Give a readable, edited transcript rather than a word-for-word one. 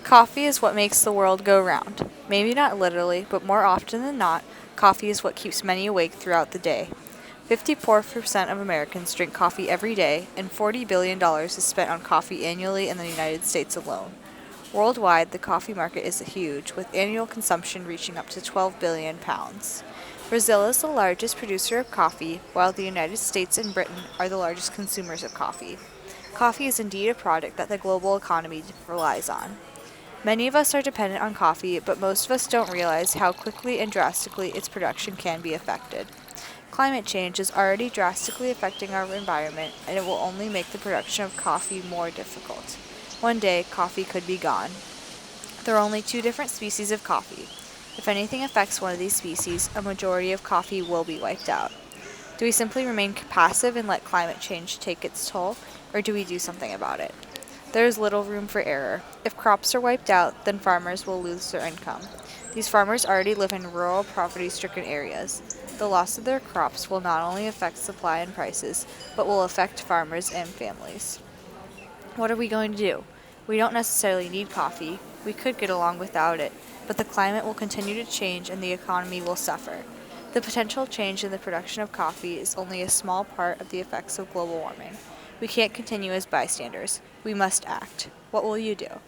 Coffee is what makes the world go round. Maybe not literally, but more often than not, coffee is what keeps many awake throughout the day. 54% of Americans drink coffee every day, and $40 billion is spent on coffee annually in the United States alone. Worldwide, the coffee market is huge, with annual consumption reaching up to 12 billion pounds. Brazil is the largest producer of coffee, while the United States and Britain are the largest consumers of coffee. Coffee is indeed a product that the global economy relies on. Many of us are dependent on coffee, but most of us don't realize how quickly and drastically its production can be affected. Climate change is already drastically affecting our environment, and it will only make the production of coffee more difficult. One day, coffee could be gone. There are only two different species of coffee. If anything affects one of these species, a majority of coffee will be wiped out. Do we simply remain passive and let climate change take its toll, or do we do something about it? There is little room for error. If crops are wiped out, then farmers will lose their income. These farmers already live in rural, poverty-stricken areas. The loss of their crops will not only affect supply and prices, but will affect farmers and families. What are we going to do? We don't necessarily need coffee. We could get along without it, but the climate will continue to change and the economy will suffer. The potential change in the production of coffee is only a small part of the effects of global warming. We can't continue as bystanders. We must act. What will you do?